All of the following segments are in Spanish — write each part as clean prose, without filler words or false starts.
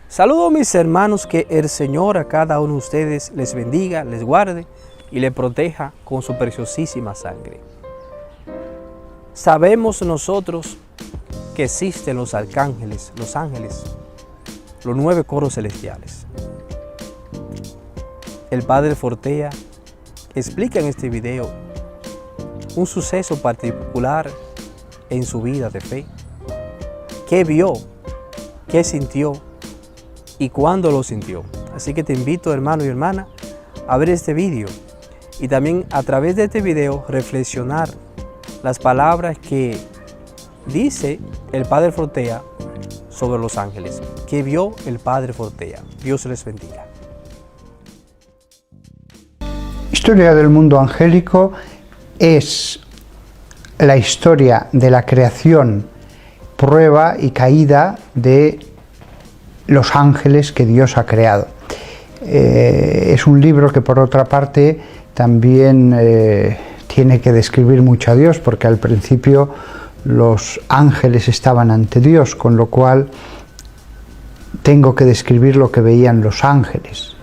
Saludos mis hermanos, que el Señor a cada uno de ustedes les bendiga, les guarde y les proteja con su preciosísima sangre. Sabemos nosotros que existen los arcángeles, los ángeles, los 9 coros celestiales. El Padre Fortea explica en este video un suceso particular en su vida de fe. ¿Qué vio? ¿Qué sintió? ¿Y cuándo lo sintió? Así que te invito, hermano y hermana, a ver este video y también a través de este video reflexionar las palabras que dice el Padre Fortea sobre los ángeles. ¿Qué vio el Padre Fortea? Dios les bendiga. Historia del mundo angélico es la historia de la creación, prueba y caída de los ángeles que Dios ha creado. Es un libro que por otra parte también tiene que describir mucho a Dios, porque al principio los ángeles estaban ante Dios, con lo cual tengo que describir lo que veían los ángeles.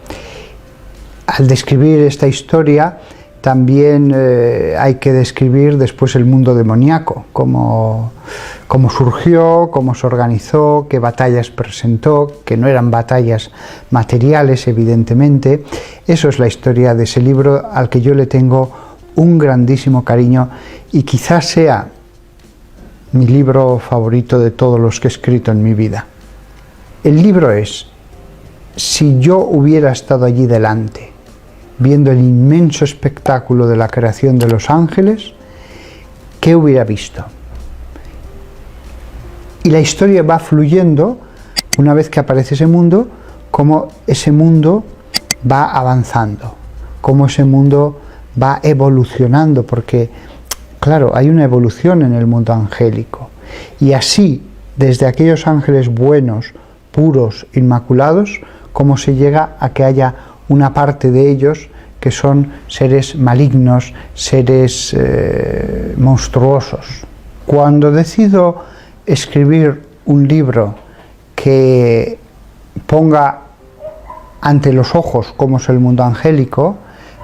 Al describir esta historia también hay que describir después el mundo demoníaco, cómo surgió, cómo se organizó, qué batallas presentó, que no eran batallas materiales evidentemente. Eso es la historia de ese libro al que yo le tengo un grandísimo cariño y quizás sea mi libro favorito de todos los que he escrito en mi vida. El libro es: si yo hubiera estado allí delante, viendo el inmenso espectáculo de la creación de los ángeles, ¿qué hubiera visto? Y la historia va fluyendo, una vez que aparece ese mundo, cómo ese mundo va avanzando, cómo ese mundo va evolucionando, porque, claro, hay una evolución en el mundo angélico. Y así, desde aquellos ángeles buenos, puros, inmaculados, cómo se llega a que haya una parte de ellos que son seres malignos, seres monstruosos. Cuando decido escribir un libro que ponga ante los ojos cómo es el mundo angélico,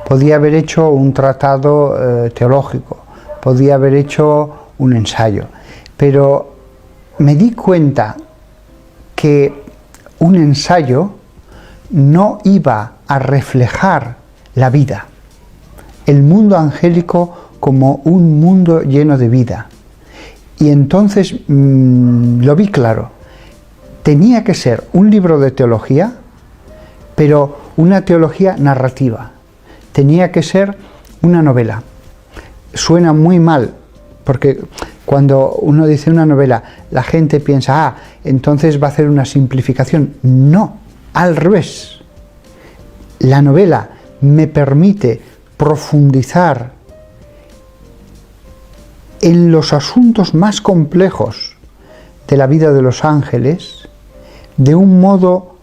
podía haber hecho un tratado teológico, podía haber hecho un ensayo, pero me di cuenta que un ensayo no iba a reflejar la vida, el mundo angélico como un mundo lleno de vida. Y entonces lo vi claro, tenía que ser un libro de teología, pero una teología narrativa, tenía que ser una novela. Suena muy mal, porque cuando uno dice una novela, la gente piensa, entonces va a hacer una simplificación. No, al revés. La novela me permite profundizar en los asuntos más complejos de la vida de los ángeles de un modo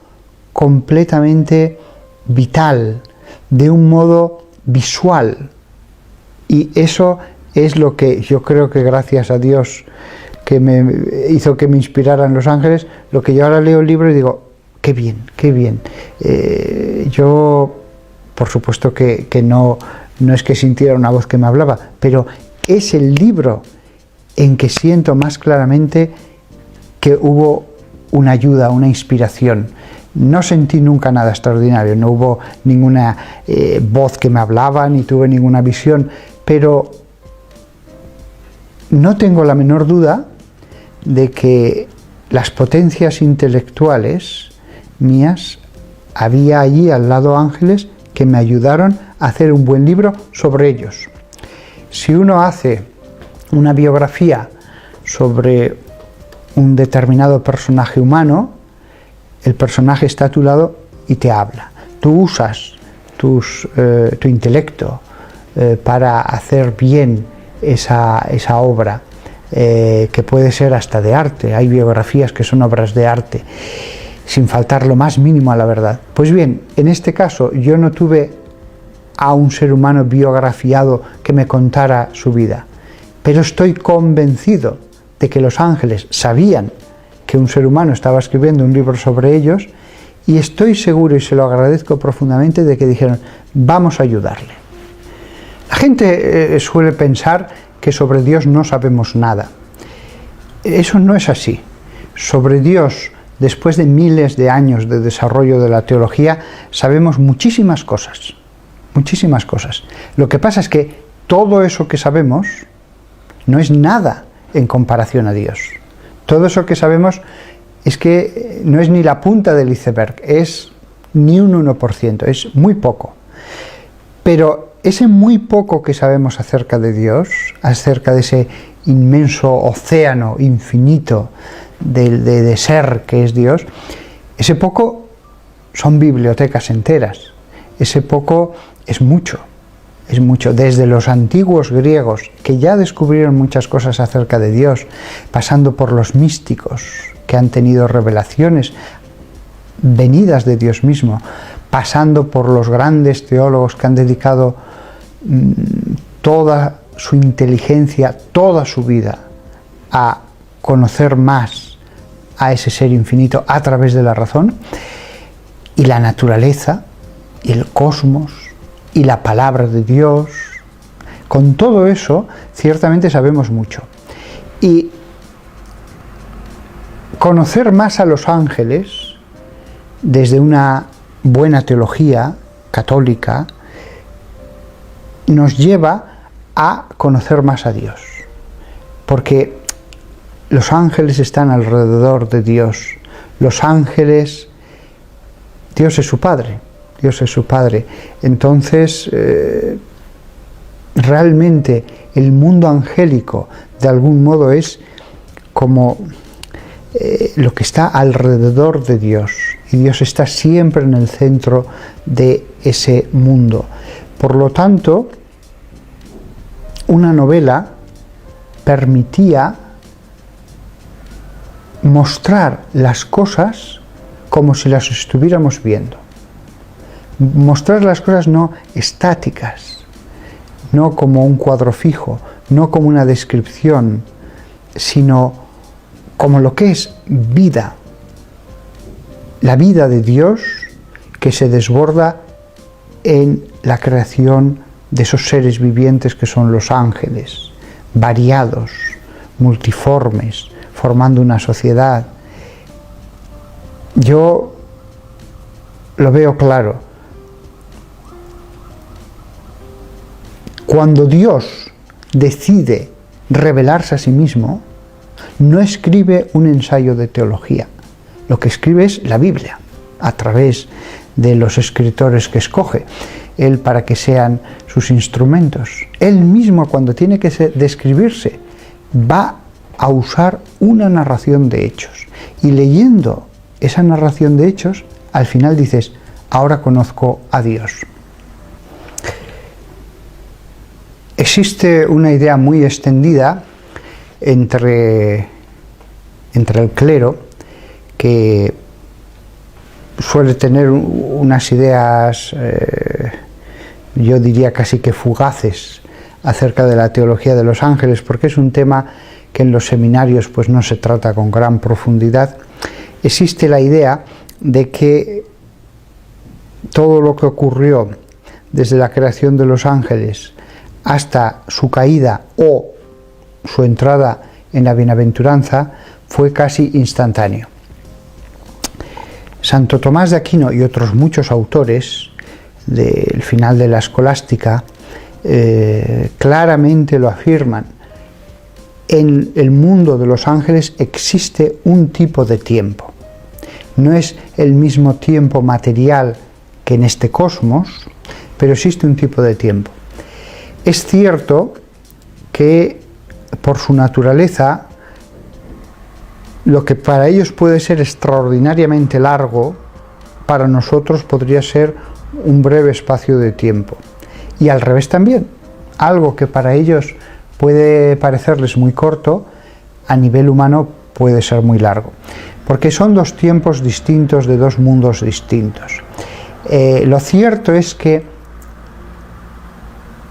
completamente vital, de un modo visual. Y eso es lo que yo creo que, gracias a Dios que me hizo que me inspiraran los ángeles, lo que yo ahora leo el libro y digo, qué bien, qué bien. Yo, por supuesto que no es que sintiera una voz que me hablaba, pero es el libro en que siento más claramente que hubo una ayuda, una inspiración. No sentí nunca nada extraordinario, no hubo ninguna voz que me hablaba, ni tuve ninguna visión, pero no tengo la menor duda de que las potencias intelectuales mías, había allí al lado ángeles que me ayudaron a hacer un buen libro sobre ellos. Si uno hace una biografía sobre un determinado personaje humano, el personaje está a tu lado y te habla. Tú usas tu intelecto para hacer bien esa obra, que puede ser hasta de arte. Hay biografías que son obras de arte, sin faltar lo más mínimo a la verdad. Pues bien, en este caso yo no tuve a un ser humano biografiado que me contara su vida, pero estoy convencido de que los ángeles sabían que un ser humano estaba escribiendo un libro sobre ellos Y estoy seguro, y se lo agradezco profundamente, de que dijeron, vamos a ayudarle. La gente suele pensar que sobre Dios no sabemos nada. Eso no es así. Sobre Dios, después de miles de años de desarrollo de la teología, sabemos muchísimas cosas. Muchísimas cosas. Lo que pasa es que todo eso que sabemos no es nada en comparación a Dios. Todo eso que sabemos es que no es ni la punta del iceberg, es ni un 1%, es muy poco. Pero ese muy poco que sabemos acerca de Dios, acerca de ese inmenso océano infinito de ser que es Dios, ese poco son bibliotecas enteras, ese poco es mucho. Es mucho, desde los antiguos griegos, que ya descubrieron muchas cosas acerca de Dios, pasando por los místicos, que han tenido revelaciones venidas de Dios mismo, pasando por los grandes teólogos que han dedicado toda su inteligencia, toda su vida, a conocer más a ese ser infinito a través de la razón, y la naturaleza, y el cosmos, y la palabra de Dios. Con todo eso, ciertamente sabemos mucho. Y conocer más a los ángeles, desde una buena teología católica, nos lleva a conocer más a Dios. Porque los ángeles están alrededor de Dios. Los ángeles, Dios es su Padre. Dios es su Padre. Entonces, realmente el mundo angélico, de algún modo, es como lo que está alrededor de Dios. Y Dios está siempre en el centro de ese mundo. Por lo tanto, una novela permitía mostrar las cosas como si las estuviéramos viendo. Mostrar las cosas no estáticas, no como un cuadro fijo, no como una descripción, sino como lo que es vida. La vida de Dios que se desborda en la creación de esos seres vivientes que son los ángeles, variados, multiformes, formando una sociedad. Yo lo veo claro. Cuando Dios decide revelarse a sí mismo, no escribe un ensayo de teología. Lo que escribe es la Biblia, a través de los escritores que escoge Él para que sean sus instrumentos. Él mismo, cuando tiene que describirse, va a usar una narración de hechos. Y leyendo esa narración de hechos, al final dices, ahora conozco a Dios. Existe una idea muy extendida entre el clero, que suele tener unas ideas, yo diría casi que fugaces, acerca de la teología de los ángeles, porque es un tema que en los seminarios pues no se trata con gran profundidad. Existe la idea de que todo lo que ocurrió desde la creación de los ángeles hasta su caída o su entrada en la bienaventuranza fue casi instantáneo. Santo Tomás de Aquino y otros muchos autores del final de la escolástica claramente lo afirman. En el mundo de los ángeles existe un tipo de tiempo. No es el mismo tiempo material que en este cosmos, pero existe un tipo de tiempo. Es cierto que por su naturaleza, lo que para ellos puede ser extraordinariamente largo, para nosotros podría ser un breve espacio de tiempo. Y al revés también, algo que para ellos puede parecerles muy corto, a nivel humano puede ser muy largo. Porque son dos tiempos distintos de dos mundos distintos. Lo cierto es que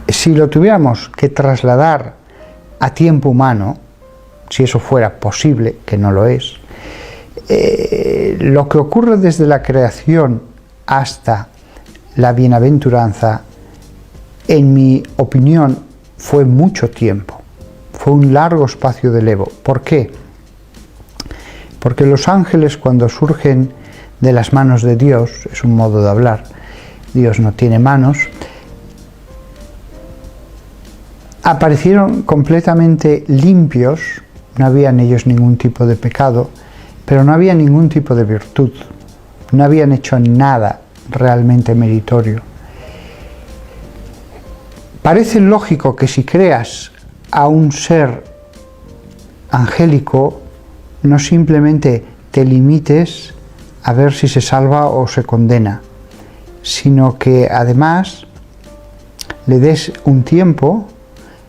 si lo tuviéramos que trasladar a tiempo humano, si eso fuera posible, que no lo es, lo que ocurre desde la creación hasta la bienaventuranza, en mi opinión, fue mucho tiempo, fue un largo espacio del Evo. ¿Por qué? Porque los ángeles, cuando surgen de las manos de Dios, es un modo de hablar, Dios no tiene manos, aparecieron completamente limpios, no había en ellos ningún tipo de pecado, pero no había ningún tipo de virtud, no habían hecho nada realmente meritorio. Parece lógico que si creas a un ser angélico, no simplemente te limites a ver si se salva o se condena, sino que además le des un tiempo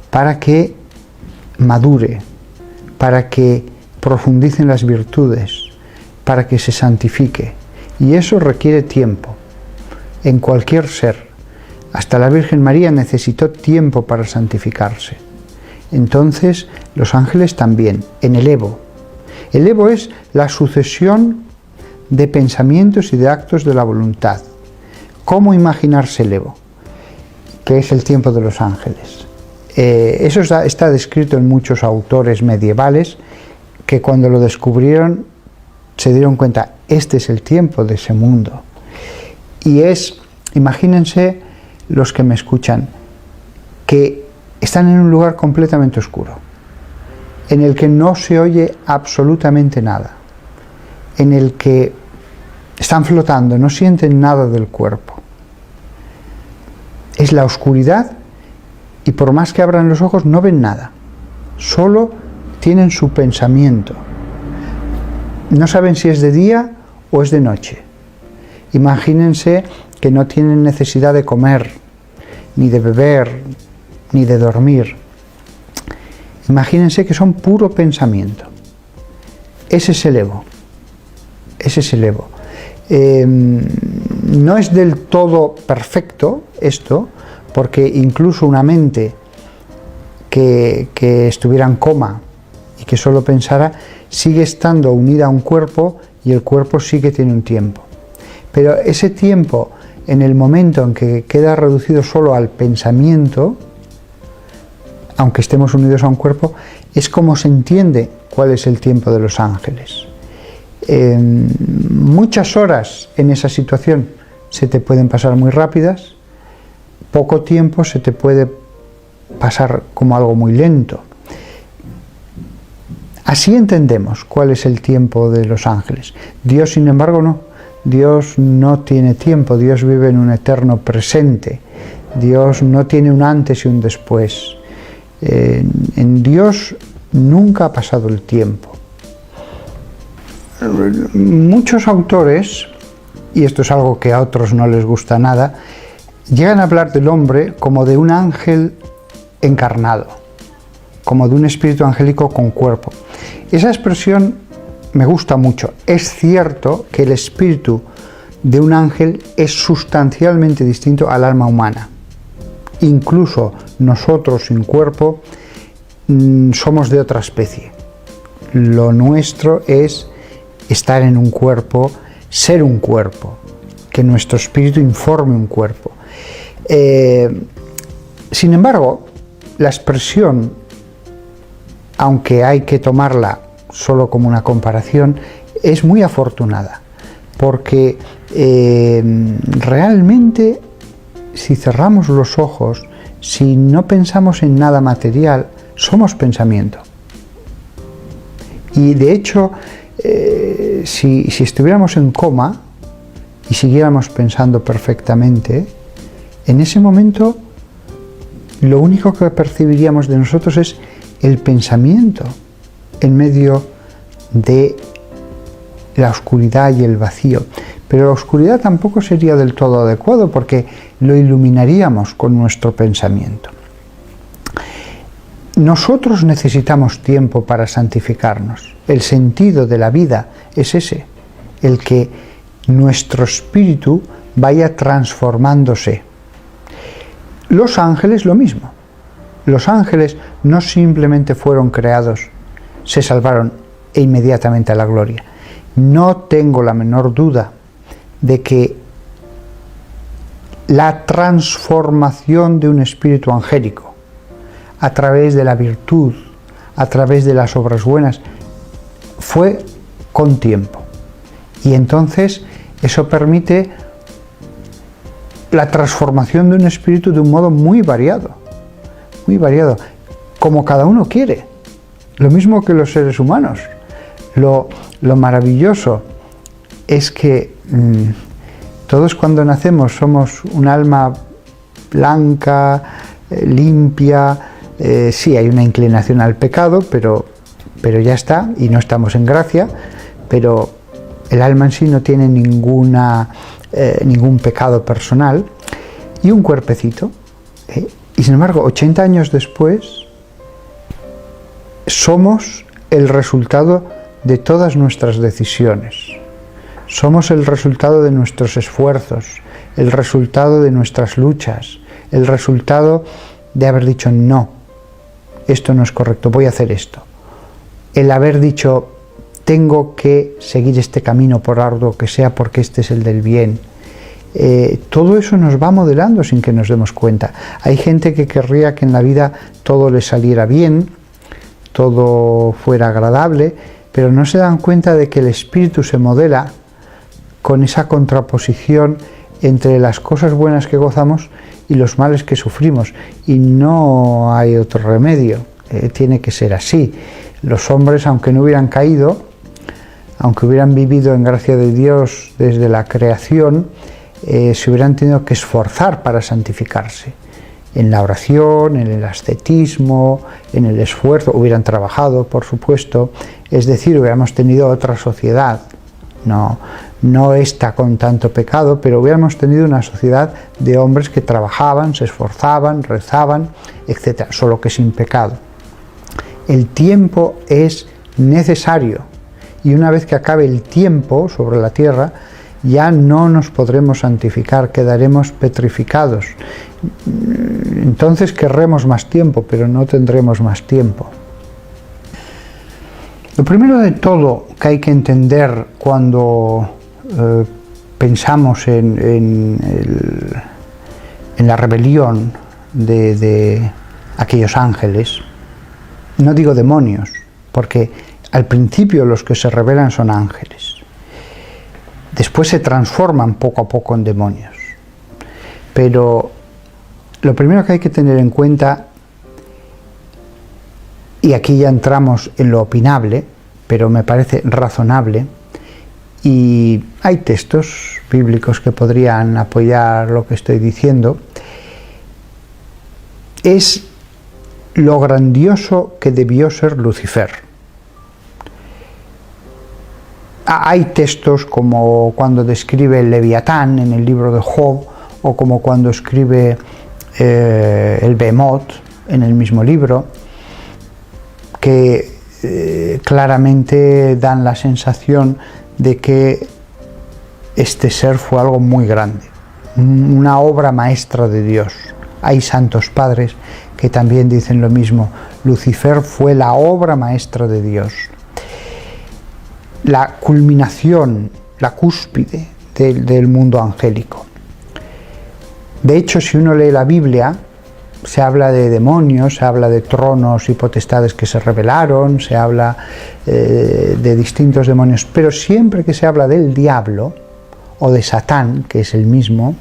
para que madure, para que profundice en las virtudes, para que se santifique. Y eso requiere tiempo en cualquier ser. Hasta la Virgen María necesitó tiempo para santificarse. Entonces, los ángeles también, en el Evo. El Evo es la sucesión de pensamientos y de actos de la voluntad. ¿Cómo imaginarse el Evo? Que es el tiempo de los ángeles. Eso está descrito en muchos autores medievales que cuando lo descubrieron se dieron cuenta, este es el tiempo de ese mundo. Y imagínense los que me escuchan, que están en un lugar completamente oscuro, en el que no se oye absolutamente nada, en el que están flotando, no sienten nada del cuerpo. Es la oscuridad y por más que abran los ojos no ven nada, solo tienen su pensamiento. No saben si es de día o es de noche. Imagínense que no tienen necesidad de comer, ni de beber, ni de dormir. Imagínense que son puro pensamiento. Ese es el Evo. Ese es el Evo. No es del todo perfecto esto, porque incluso una mente que estuviera en coma y que solo pensara, sigue estando unida a un cuerpo y el cuerpo sí que tiene un tiempo. Pero ese tiempo, en el momento en que queda reducido solo al pensamiento, aunque estemos unidos a un cuerpo, es como se entiende cuál es el tiempo de los ángeles. Muchas horas en esa situación se te pueden pasar muy rápidas, poco tiempo se te puede pasar como algo muy lento. Así entendemos cuál es el tiempo de los ángeles. Dios, sin embargo, no. Dios no tiene tiempo, Dios vive en un eterno presente. Dios no tiene un antes y un después. En Dios nunca ha pasado el tiempo. Muchos autores, y esto es algo que a otros no les gusta nada, llegan a hablar del hombre como de un ángel encarnado, como de un espíritu angélico con cuerpo. Esa expresión me gusta mucho. Es cierto que el espíritu de un ángel es sustancialmente distinto al alma humana. Incluso nosotros sin cuerpo somos de otra especie. Lo nuestro es estar en un cuerpo, ser un cuerpo, que nuestro espíritu informe un cuerpo. Sin embargo, la expresión, aunque hay que tomarla solo como una comparación, es muy afortunada, porque realmente si cerramos los ojos, si no pensamos en nada material, somos pensamiento. Y de hecho, si estuviéramos en coma y siguiéramos pensando perfectamente, en ese momento lo único que percibiríamos de nosotros es el pensamiento en medio de la oscuridad y el vacío. Pero la oscuridad tampoco sería del todo adecuado porque lo iluminaríamos con nuestro pensamiento. Nosotros necesitamos tiempo para santificarnos. El sentido de la vida es ese, el que nuestro espíritu vaya transformándose. Los ángeles lo mismo. Los ángeles no simplemente fueron creados, se salvaron e inmediatamente a la gloria. no tengo la menor duda de que la transformación de un espíritu angélico a través de la virtud, a través de las obras buenas, fue con tiempo. Y entonces eso permite la transformación de un espíritu de un modo muy variado, como cada uno quiere. Lo mismo que los seres humanos. Lo maravilloso es que todos cuando nacemos somos un alma blanca, limpia. Sí, hay una inclinación al pecado, pero ya está, y no estamos en gracia, pero el alma en sí no tiene ningún pecado personal, y un cuerpecito. Y sin embargo, 80 años después, somos el resultado de todas nuestras decisiones. Somos el resultado de nuestros esfuerzos, el resultado de nuestras luchas, el resultado de haber dicho no, esto no es correcto, voy a hacer esto. El haber dicho tengo que seguir este camino por arduo que sea porque este es el del bien. Todo eso nos va modelando sin que nos demos cuenta. Hay gente que querría que en la vida todo le saliera bien, todo fuera agradable, pero no se dan cuenta de que el espíritu se modela con esa contraposición entre las cosas buenas que gozamos y los males que sufrimos, y no hay otro remedio, tiene que ser así. Los hombres, aunque no hubieran caído, aunque hubieran vivido en gracia de Dios desde la creación, se hubieran tenido que esforzar para santificarse, en la oración, en el ascetismo, en el esfuerzo, hubieran trabajado, por supuesto, es decir, hubiéramos tenido otra sociedad, no esta con tanto pecado, pero hubiéramos tenido una sociedad de hombres que trabajaban, se esforzaban, rezaban, etc., solo que sin pecado. El tiempo es necesario, y una vez que acabe el tiempo sobre la tierra, ya no nos podremos santificar, quedaremos petrificados. Entonces querremos más tiempo, pero no tendremos más tiempo. Lo primero de todo que hay que entender cuando pensamos en la rebelión de aquellos ángeles, no digo demonios, porque al principio los que se rebelan son ángeles. Después se transforman poco a poco en demonios. Pero lo primero que hay que tener en cuenta, y aquí ya entramos en lo opinable, pero me parece razonable, y hay textos bíblicos que podrían apoyar lo que estoy diciendo, es lo grandioso que debió ser Lucifer. Hay textos como cuando describe el Leviatán en el libro de Job, o como cuando escribe el Behemoth en el mismo libro, que claramente dan la sensación de que este ser fue algo muy grande, una obra maestra de Dios. Hay santos padres que también dicen lo mismo: Lucifer fue la obra maestra de Dios, la culminación, la cúspide del mundo angélico. De hecho, si uno lee la Biblia, se habla de demonios, se habla de tronos y potestades que se rebelaron, se habla de distintos demonios, pero siempre que se habla del diablo o de Satán, que es el mismo,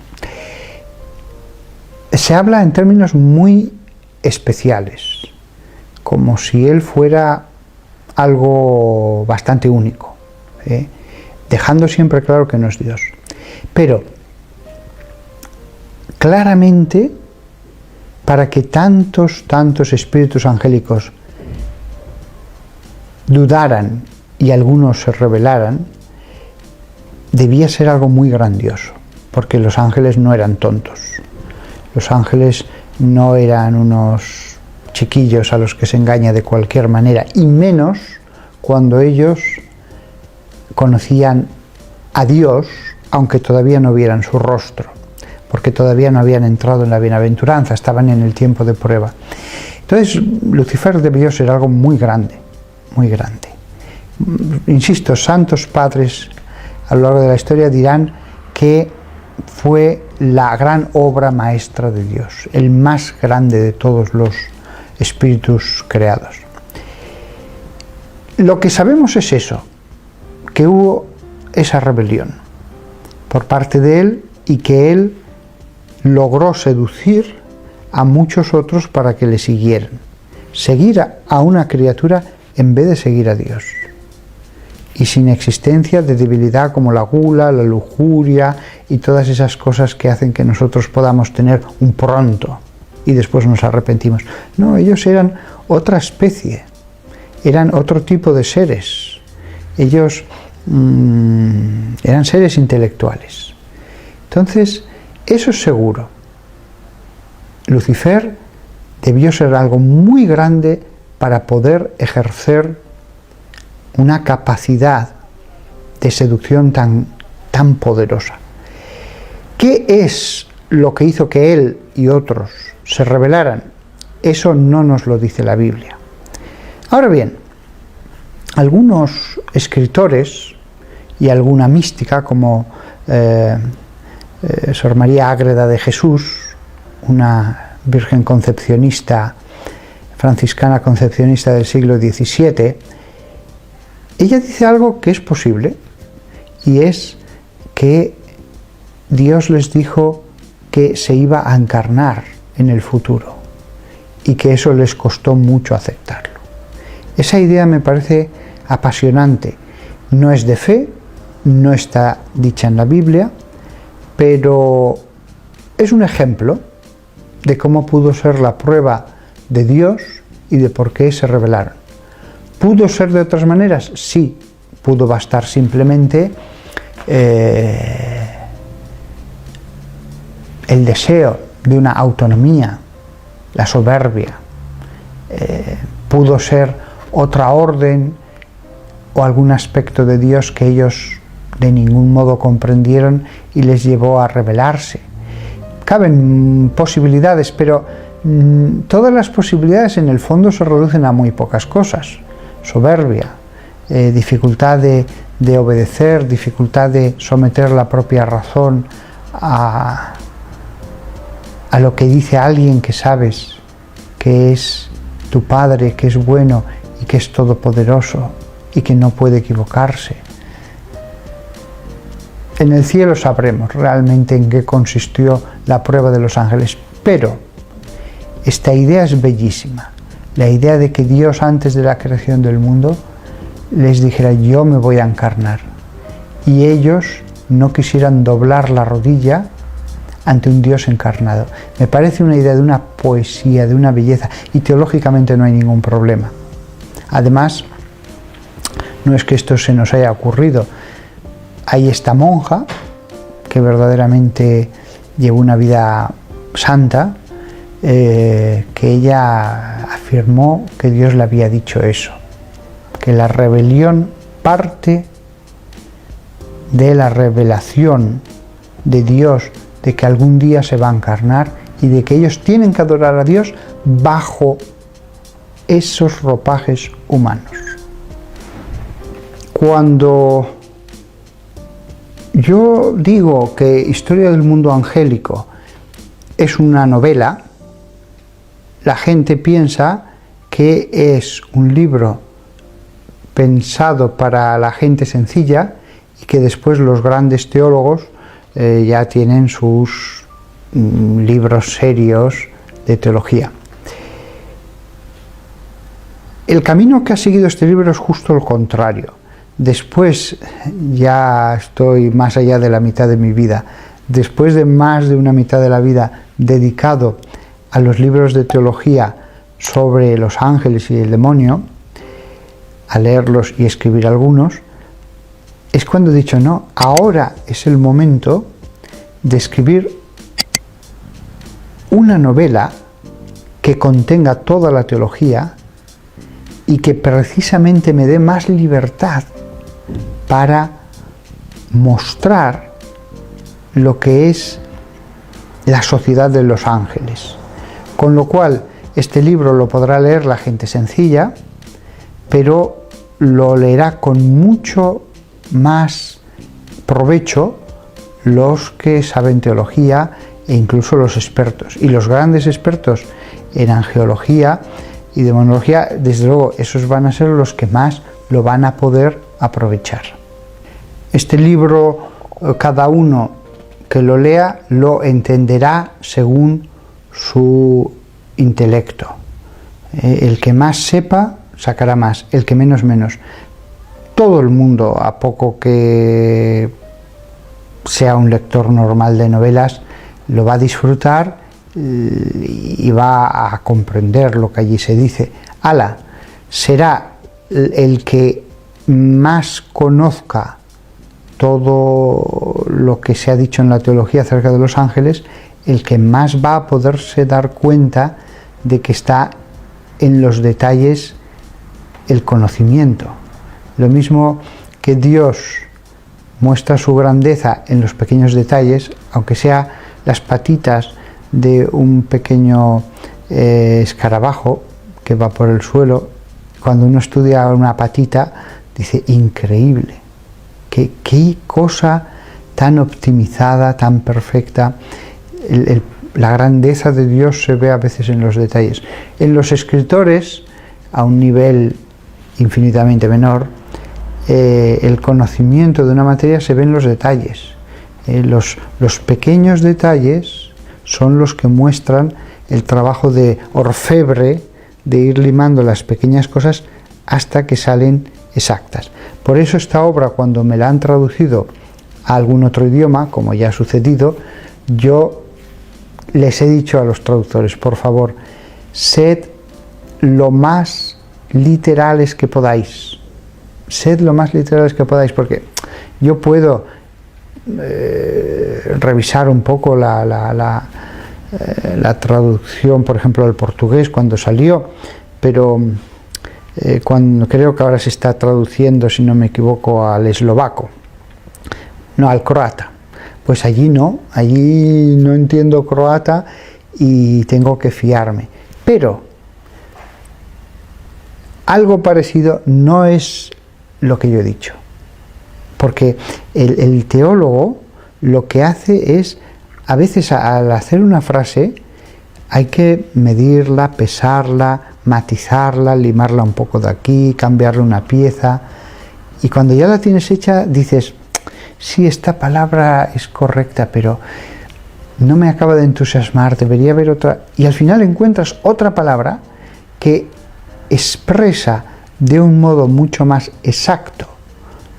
se habla en términos muy especiales, como si él fuera algo bastante único, dejando siempre claro que no es Dios. Pero claramente, para que tantos espíritus angélicos dudaran y algunos se rebelaran, debía ser algo muy grandioso, porque los ángeles no eran tontos. Los ángeles no eran unos chiquillos a los que se engaña de cualquier manera, y menos cuando ellos conocían a Dios, aunque todavía no vieran su rostro, porque todavía no habían entrado en la bienaventuranza, estaban en el tiempo de prueba. Entonces, Lucifer debió ser algo muy grande, insisto, santos padres a lo largo de la historia dirán que fue la gran obra maestra de Dios, el más grande de todos los espíritus creados. Lo que sabemos es eso, que hubo esa rebelión por parte de él y que él logró seducir a muchos otros para que le siguieran. Seguir a una criatura en vez de seguir a Dios. Y sin existencia de debilidad como la gula, la lujuria y todas esas cosas que hacen que nosotros podamos tener un pronto y después nos arrepentimos. No, ellos eran otra especie, eran otro tipo de seres. Ellos eran seres intelectuales. Entonces, eso es seguro. Lucifer debió ser algo muy grande para poder ejercer una capacidad de seducción tan poderosa. ¿Qué es lo que hizo que él y otros se rebelaran? Eso no nos lo dice la Biblia. Ahora bien, algunos escritores y alguna mística como Sor María Ágreda de Jesús, una virgen concepcionista, franciscana concepcionista del siglo XVII, ella dice algo que es posible, y es que Dios les dijo que se iba a encarnar en el futuro y que eso les costó mucho aceptarlo. Esa idea me parece apasionante. No es de fe, no está dicha en la Biblia, pero es un ejemplo de cómo pudo ser la prueba de Dios y de por qué se rebelaron. ¿Pudo ser de otras maneras? Sí, pudo bastar simplemente el deseo de una autonomía, la soberbia. Pudo ser otra orden o algún aspecto de Dios que ellos de ningún modo comprendieron y les llevó a rebelarse. Caben posibilidades, pero todas las posibilidades en el fondo se reducen a muy pocas cosas. Soberbia, dificultad de obedecer, dificultad de someter la propia razón a lo que dice alguien que sabes que es tu Padre, que es bueno y que es todopoderoso y que no puede equivocarse. En el cielo sabremos realmente en qué consistió la prueba de los ángeles, pero esta idea es bellísima. La idea de que Dios antes de la creación del mundo les dijera: yo me voy a encarnar, y ellos no quisieran doblar la rodilla ante un Dios encarnado. Me parece una idea de una poesía, de una belleza, y teológicamente no hay ningún problema. Además, no es que esto se nos haya ocurrido. Hay esta monja que verdaderamente llevó una vida santa, que ella afirmó que Dios le había dicho eso, que la rebelión parte de la revelación de Dios, de que algún día se va a encarnar y de que ellos tienen que adorar a Dios bajo esos ropajes humanos. Cuando yo digo que Historia del Mundo Angélico es una novela, la gente piensa que es un libro pensado para la gente sencilla y que después los grandes teólogos ya tienen sus libros serios de teología. El camino que ha seguido este libro es justo lo contrario. Después, ya estoy más allá de la mitad de mi vida, después de más de una mitad de la vida dedicado a los libros de teología sobre los ángeles y el demonio, a leerlos y escribir algunos, es cuando he dicho: no, ahora es el momento de escribir una novela que contenga toda la teología y que precisamente me dé más libertad para mostrar lo que es la sociedad de los ángeles. Con lo cual, este libro lo podrá leer la gente sencilla, pero lo leerá con mucho más provecho los que saben teología e incluso los expertos. Y los grandes expertos en angeología y demonología, desde luego, esos van a ser los que más lo van a poder aprovechar. Este libro, cada uno que lo lea lo entenderá según su intelecto. El que más sepa sacará más, el que menos menos. Todo el mundo, a poco que sea un lector normal de novelas, lo va a disfrutar y va a comprender lo que allí se dice. Será el que más conozca todo lo que se ha dicho en la teología acerca de los ángeles, el que más va a poderse dar cuenta de que está en los detalles el conocimiento. Lo mismo que Dios muestra su grandeza en los pequeños detalles, aunque sea las patitas de un pequeño escarabajo que va por el suelo. Cuando uno estudia una patita, dice, increíble, qué cosa tan optimizada, tan perfecta. La grandeza de Dios se ve a veces en los detalles. En los escritores, a un nivel infinitamente menor, el conocimiento de una materia se ve en los detalles. Los pequeños detalles son los que muestran el trabajo de orfebre, de ir limando las pequeñas cosas hasta que salen exactas. Por eso esta obra, cuando me la han traducido a algún otro idioma, como ya ha sucedido, yo les he dicho a los traductores, por favor, sed lo más literales que podáis. Sed lo más literales que podáis, porque yo puedo revisar un poco la traducción, por ejemplo, del portugués cuando salió, pero cuando creo que ahora se está traduciendo, si no me equivoco, al eslovaco, no, al croata. Pues allí no entiendo croata y tengo que fiarme. Pero algo parecido no es lo que yo he dicho. Porque el teólogo lo que hace es, a veces al hacer una frase, hay que medirla, pesarla, matizarla, limarla un poco de aquí, cambiarle una pieza. Y cuando ya la tienes hecha, dices, sí, esta palabra es correcta, pero no me acaba de entusiasmar, debería haber otra. Y al final encuentras otra palabra que expresa de un modo mucho más exacto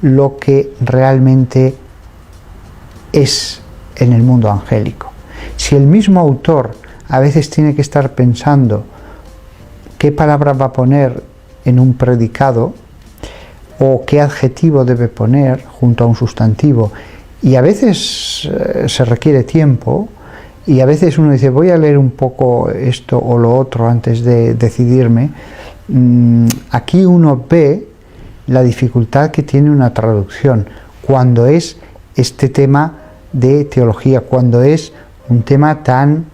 lo que realmente es en el mundo angélico. Si el mismo autor a veces tiene que estar pensando qué palabra va a poner en un predicado, o qué adjetivo debe poner junto a un sustantivo, y a veces se requiere tiempo, y a veces uno dice, voy a leer un poco esto o lo otro antes de decidirme. Aquí uno ve la dificultad que tiene una traducción cuando es este tema de teología, cuando es un tema tan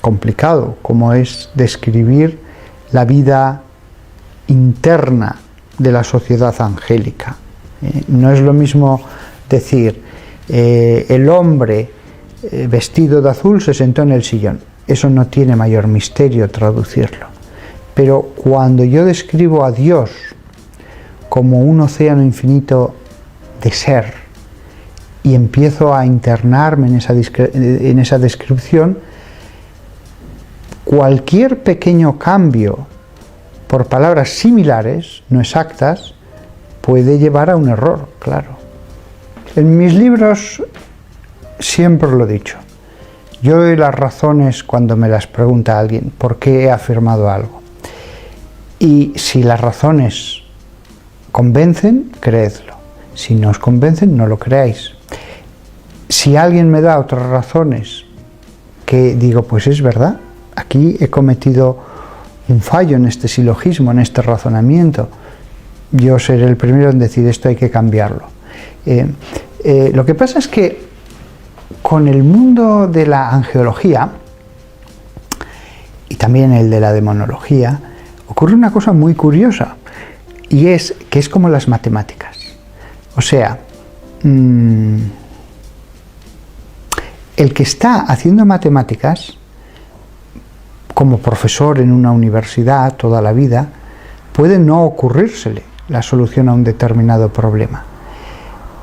complicado como es describir la vida interna de la sociedad angélica. No es lo mismo decir, el hombre vestido de azul se sentó en el sillón. Eso no tiene mayor misterio traducirlo. Pero cuando yo describo a Dios como un océano infinito de ser y empiezo a internarme en esa descripción, cualquier pequeño cambio por palabras similares, no exactas, puede llevar a un error, claro. En mis libros siempre lo he dicho. Yo doy las razones cuando me las pregunta alguien, ¿por qué he afirmado algo? Y si las razones convencen, creedlo. Si no os convencen, no lo creáis. Si alguien me da otras razones que digo, pues es verdad, aquí he cometido un fallo en este silogismo, en este razonamiento, yo seré el primero en decir esto hay que cambiarlo. Lo que pasa es que con el mundo de la angeología y también el de la demonología ocurre una cosa muy curiosa, y es que es como las matemáticas. O sea, el que está haciendo matemáticas como profesor en una universidad toda la vida, puede no ocurrírsele la solución a un determinado problema,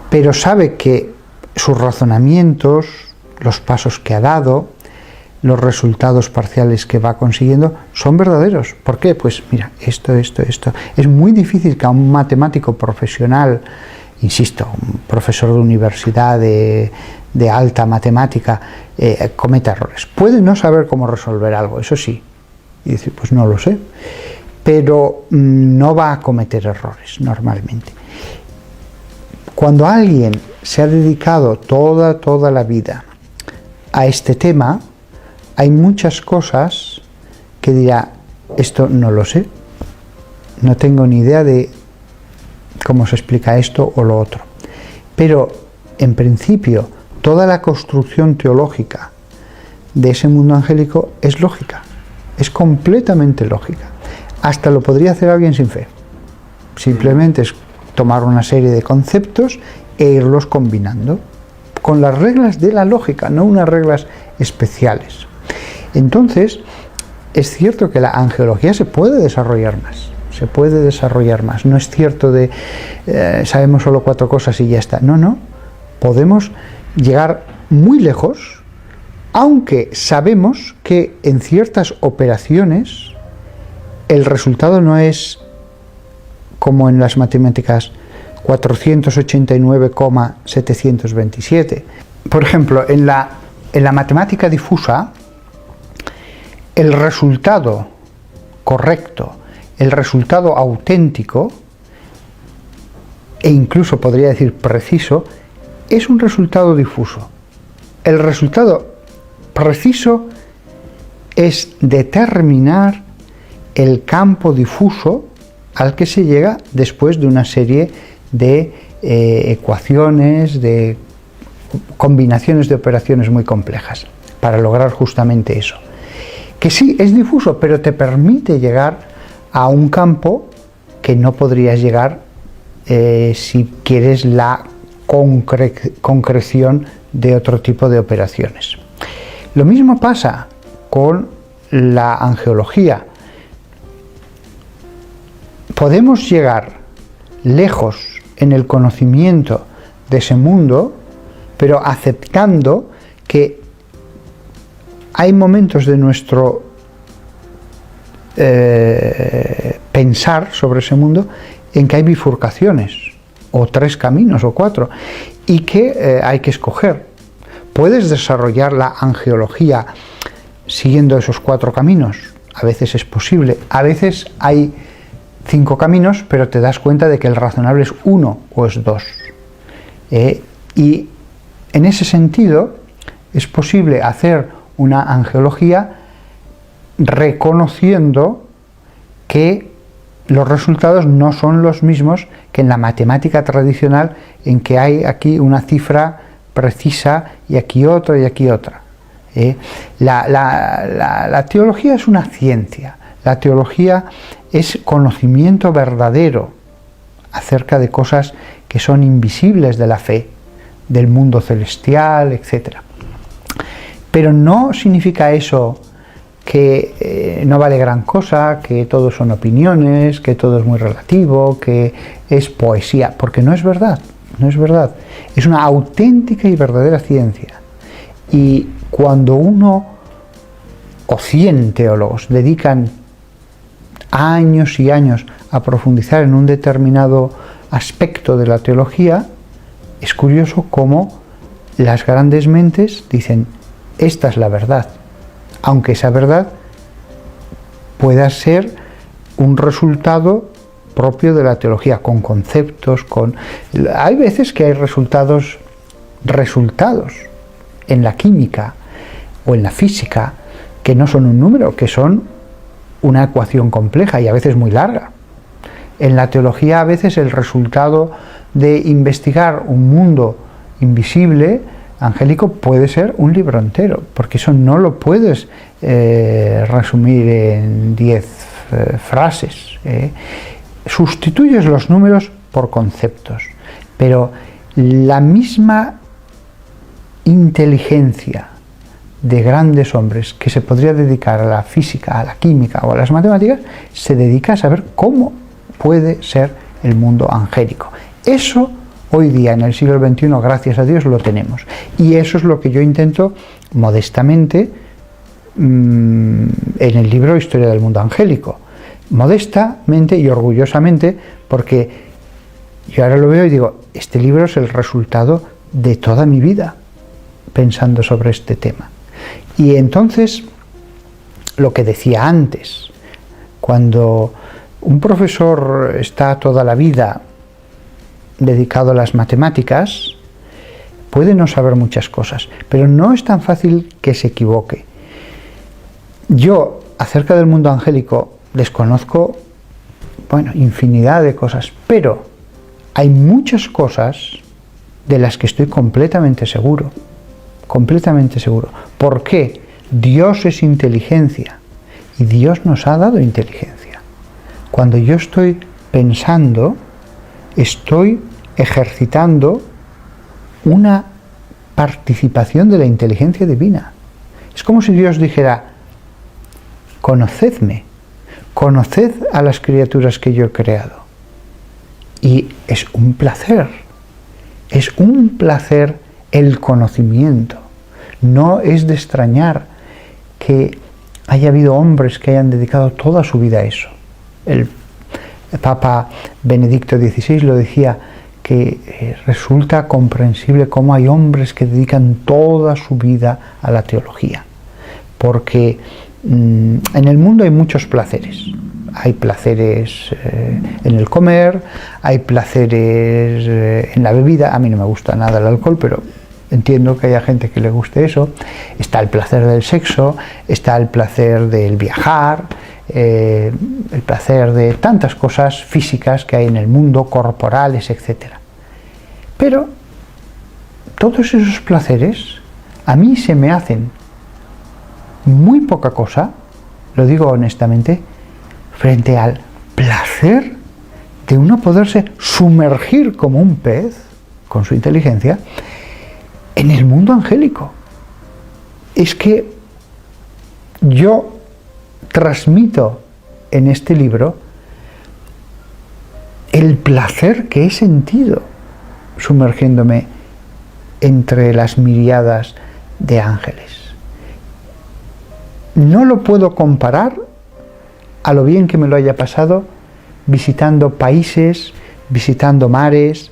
pero sabe que sus razonamientos, los pasos que ha dado, los resultados parciales que va consiguiendo son verdaderos. ¿Por qué? Pues mira, esto. Es muy difícil que a un matemático profesional, insisto, un profesor de universidad de alta matemática, cometa errores. Puede no saber cómo resolver algo, eso sí, y decir, pues no lo sé, pero no va a cometer errores normalmente. Cuando alguien se ha dedicado toda la vida a este tema, hay muchas cosas que dirá, esto no lo sé, no tengo ni idea de cómo se explica esto o lo otro. Pero, en principio, toda la construcción teológica de ese mundo angélico es lógica, es completamente lógica. Hasta lo podría hacer alguien sin fe. Simplemente es tomar una serie de conceptos e irlos combinando con las reglas de la lógica, no unas reglas especiales. Entonces, es cierto que la angeología se puede desarrollar más. No es cierto de sabemos solo 4 cosas y ya está. No. Podemos llegar muy lejos, aunque sabemos que en ciertas operaciones el resultado no es como en las matemáticas 489,727. Por ejemplo, en la matemática difusa, el resultado correcto, el resultado auténtico, e incluso podría decir preciso, es un resultado difuso. El resultado preciso es determinar el campo difuso al que se llega después de una serie de ecuaciones, de combinaciones de operaciones muy complejas, para lograr justamente eso. Que sí, es difuso, pero te permite llegar a un campo que no podrías llegar si quieres la concreción de otro tipo de operaciones. Lo mismo pasa con la angeología. Podemos llegar lejos en el conocimiento de ese mundo, pero aceptando que hay momentos de nuestro pensar sobre ese mundo en que hay bifurcaciones, o 3 caminos, o 4, y que hay que escoger. Puedes desarrollar la angeología siguiendo esos 4 caminos, a veces es posible, a veces hay 5 caminos, pero te das cuenta de que el razonable es 1 o es 2. Y en ese sentido es posible hacer una angeología reconociendo que los resultados no son los mismos que en la matemática tradicional, en que hay aquí una cifra precisa y aquí otra y aquí otra. La teología es una ciencia, la teología es conocimiento verdadero acerca de cosas que son invisibles de la fe, del mundo celestial, etc. Pero no significa eso que no vale gran cosa, que todo son opiniones, que todo es muy relativo, que es poesía, porque no es verdad, no es verdad. Es una auténtica y verdadera ciencia. Y cuando uno o 100 teólogos dedican años y años a profundizar en un determinado aspecto de la teología, es curioso cómo las grandes mentes dicen, esta es la verdad, aunque esa verdad pueda ser un resultado propio de la teología, con conceptos, Hay veces que hay resultados en la química o en la física que no son un número, que son una ecuación compleja y a veces muy larga. En la teología a veces el resultado de investigar un mundo invisible, angélico, puede ser un libro entero, porque eso no lo puedes resumir en 10 frases. sustituyes los números por conceptos, pero la misma inteligencia de grandes hombres que se podría dedicar a la física, a la química o a las matemáticas, se dedica a saber cómo puede ser el mundo angélico. Eso hoy día en el siglo XXI, gracias a Dios, lo tenemos. Y eso es lo que yo intento modestamente en el libro Historia del Mundo Angélico. Modestamente y orgullosamente, porque yo ahora lo veo y digo, este libro es el resultado de toda mi vida pensando sobre este tema. Y entonces, lo que decía antes, cuando un profesor está toda la vida dedicado a las matemáticas, puede no saber muchas cosas, pero no es tan fácil que se equivoque. Yo, acerca del mundo angélico, desconozco, infinidad de cosas, pero hay muchas cosas de las que estoy completamente seguro. Completamente seguro. ¿Por qué? Dios es inteligencia y Dios nos ha dado inteligencia. Cuando yo estoy pensando, estoy ejercitando una participación de la inteligencia divina. Es como si Dios dijera, conocedme, conoced a las criaturas que yo he creado. Y es un placer el conocimiento. No es de extrañar que haya habido hombres que hayan dedicado toda su vida a eso. El Papa Benedicto XVI lo decía, que resulta comprensible cómo hay hombres que dedican toda su vida a la teología. Porque en el mundo hay muchos placeres. Hay placeres en el comer, hay placeres en la bebida. A mí no me gusta nada el alcohol, pero entiendo que haya gente que le guste eso. Está el placer del sexo, está el placer del viajar, el placer de tantas cosas físicas que hay en el mundo, corporales, etc. Pero todos esos placeres a mí se me hacen muy poca cosa, lo digo honestamente, frente al placer de uno poderse sumergir como un pez, con su inteligencia, en el mundo angélico. Es que yo transmito en este libro el placer que he sentido sumergiéndome entre las miriadas de ángeles. No lo puedo comparar a lo bien que me lo haya pasado visitando países, visitando mares,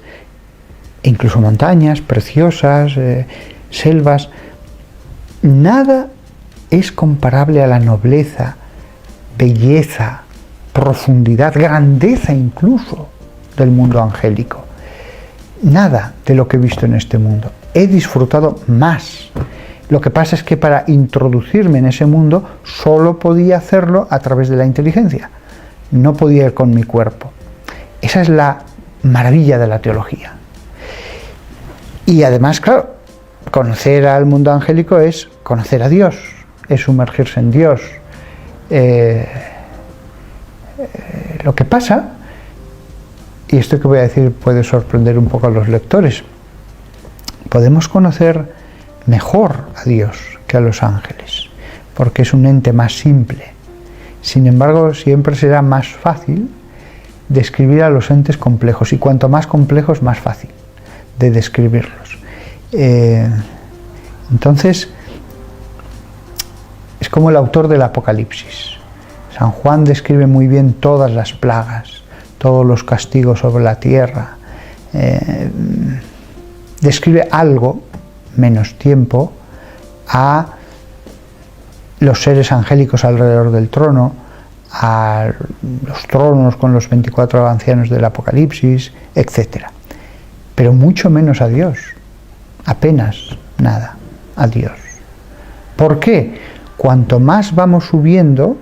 incluso montañas preciosas, selvas. Nada es comparable a la nobleza, belleza, profundidad, grandeza incluso del mundo angélico. Nada de lo que he visto en este mundo. He disfrutado más. Lo que pasa es que para introducirme en ese mundo solo podía hacerlo a través de la inteligencia. No podía ir con mi cuerpo. Esa es la maravilla de la teología. Y además, claro, conocer al mundo angélico es conocer a Dios, es sumergirse en Dios. Lo que pasa, y esto que voy a decir puede sorprender un poco a los lectores, podemos conocer mejor a Dios que a los ángeles, porque es un ente más simple. Sin embargo, siempre será más fácil describir a los entes complejos, y cuanto más complejos, más fácil de describirlos. Entonces, es como el autor del Apocalipsis. San Juan describe muy bien todas las plagas, todos los castigos sobre la tierra. Describe algo menos tiempo a los seres angélicos alrededor del trono, a los tronos con los 24 ancianos del Apocalipsis, etc. Pero mucho menos a Dios, apenas nada a Dios. ¿Por qué? Cuanto más vamos subiendo,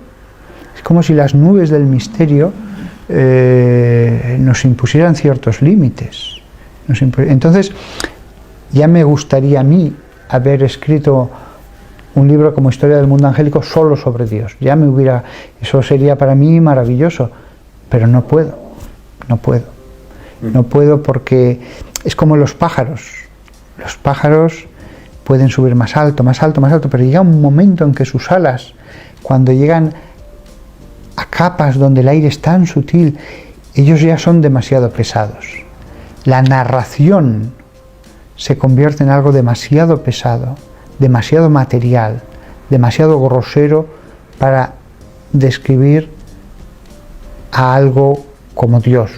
es como si las nubes del misterio nos impusieran ciertos límites. Entonces, ya me gustaría a mí haber escrito un libro como Historia del Mundo Angélico solo sobre Dios. Eso sería para mí maravilloso, pero no puedo, no puedo. No puedo porque es como los pájaros. Los pájaros pueden subir más alto, más alto, más alto, pero llega un momento en que sus alas, cuando llegan a capas donde el aire es tan sutil, ellos ya son demasiado pesados. La narración se convierte en algo demasiado pesado, demasiado material, demasiado grosero para describir a algo como Dios.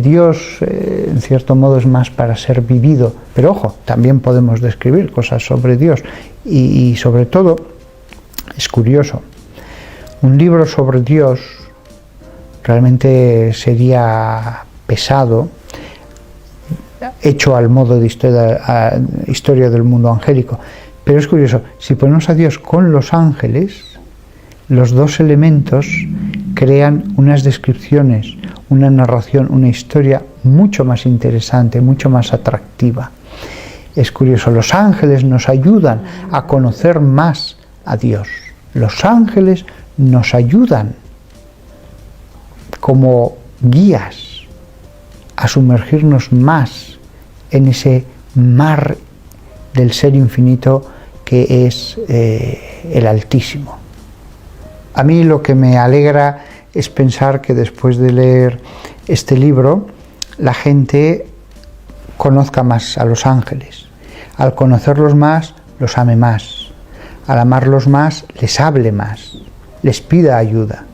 Dios, en cierto modo, es más para ser vivido, pero ojo, también podemos describir cosas sobre Dios y sobre todo, es curioso, un libro sobre Dios realmente sería pesado, hecho al modo de historia del mundo angélico, pero es curioso, si ponemos a Dios con los ángeles, los dos elementos crean unas descripciones, una narración, una historia mucho más interesante, mucho más atractiva. Es curioso, los ángeles nos ayudan a conocer más a Dios. Los ángeles nos ayudan como guías a sumergirnos más en ese mar del ser infinito que es el Altísimo. A mí lo que me alegra es pensar que después de leer este libro, la gente conozca más a los ángeles. Al conocerlos más, los ame más. Al amarlos más, les hable más, les pida ayuda.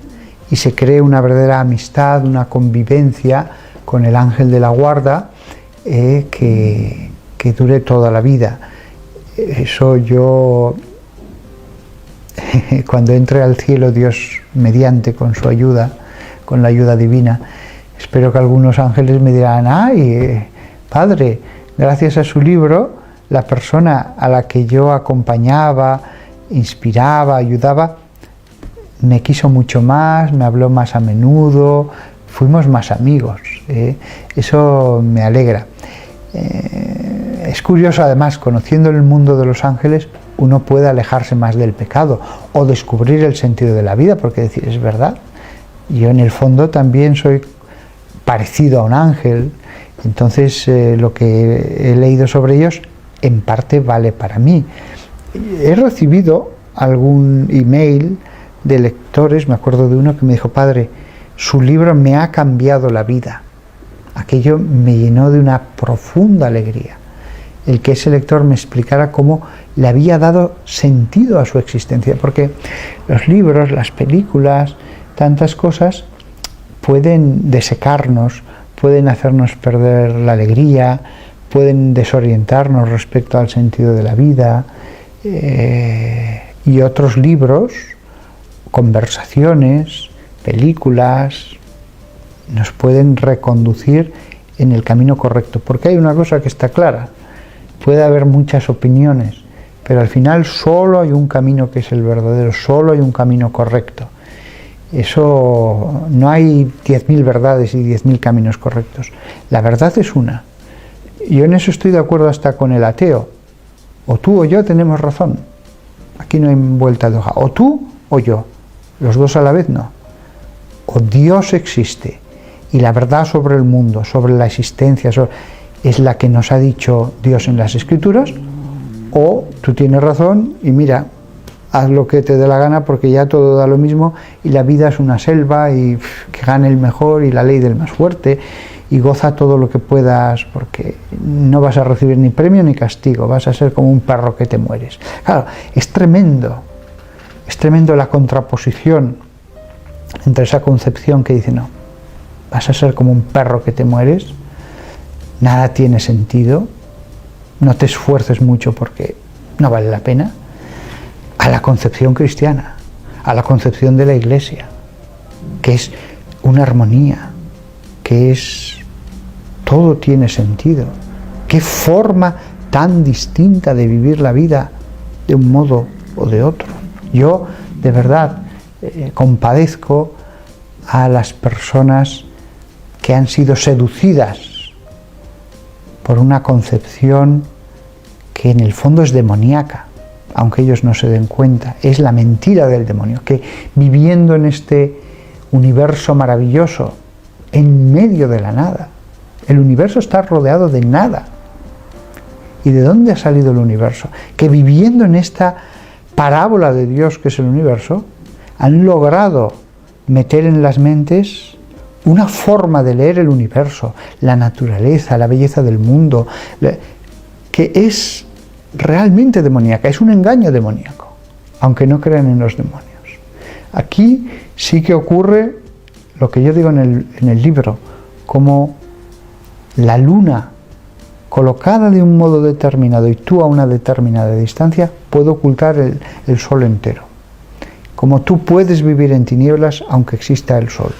Y se cree una verdadera amistad, una convivencia con el ángel de la guarda que dure toda la vida. Eso yo... Cuando entre al cielo Dios mediante con su ayuda, con la ayuda divina, espero que algunos ángeles me dirán: ay, Padre, gracias a su libro, la persona a la que yo acompañaba, inspiraba, ayudaba, me quiso mucho más, me habló más a menudo, fuimos más amigos. Eso me alegra. Es curioso, además, conociendo el mundo de los ángeles, uno puede alejarse más del pecado o descubrir el sentido de la vida, porque decir, es verdad, yo en el fondo también soy parecido a un ángel, entonces lo que he leído sobre ellos en parte vale para mí. He recibido algún email de lectores, me acuerdo de uno que me dijo: Padre, su libro me ha cambiado la vida. Aquello me llenó de una profunda alegría. El que ese lector me explicara cómo le había dado sentido a su existencia, porque los libros, las películas, tantas cosas pueden desecarnos, pueden hacernos perder la alegría, pueden desorientarnos respecto al sentido de la vida, y otros libros, conversaciones, películas, nos pueden reconducir en el camino correcto, porque hay una cosa que está clara: puede haber muchas opiniones, pero al final solo hay un camino que es el verdadero, solo hay un camino correcto. Eso, no hay 10.000 verdades y 10.000 caminos correctos. La verdad es una. Yo en eso estoy de acuerdo hasta con el ateo. O tú o yo tenemos razón. Aquí no hay vuelta de hoja. O tú o yo. Los dos a la vez no. O Dios existe y la verdad sobre el mundo, sobre la existencia, es la que nos ha dicho Dios en las Escrituras, o tú tienes razón y mira, haz lo que te dé la gana porque ya todo da lo mismo y la vida es una selva y que gane el mejor y la ley del más fuerte y goza todo lo que puedas porque no vas a recibir ni premio ni castigo, vas a ser como un perro que te mueres. Claro, es tremendo la contraposición entre esa concepción que dice: no, vas a ser como un perro que te mueres, nada tiene sentido, no te esfuerces mucho porque no vale la pena, a la concepción cristiana, a la concepción de la Iglesia, que es una armonía, que es todo tiene sentido. Qué forma tan distinta de vivir la vida de un modo o de otro. Yo, de verdad, compadezco a las personas que han sido seducidas por una concepción que en el fondo es demoníaca, aunque ellos no se den cuenta. Es la mentira del demonio, que viviendo en este universo maravilloso en medio de la nada. El universo está rodeado de nada. ¿Y de dónde ha salido el universo? Que viviendo en esta parábola de Dios que es el universo, han logrado meter en las mentes una forma de leer el universo, la naturaleza, la belleza del mundo, que es realmente demoníaca, es un engaño demoníaco, aunque no crean en los demonios. Aquí sí que ocurre lo que yo digo en el libro, como la luna colocada de un modo determinado y tú a una determinada distancia puede ocultar el sol entero. Como tú puedes vivir en tinieblas aunque exista el sol.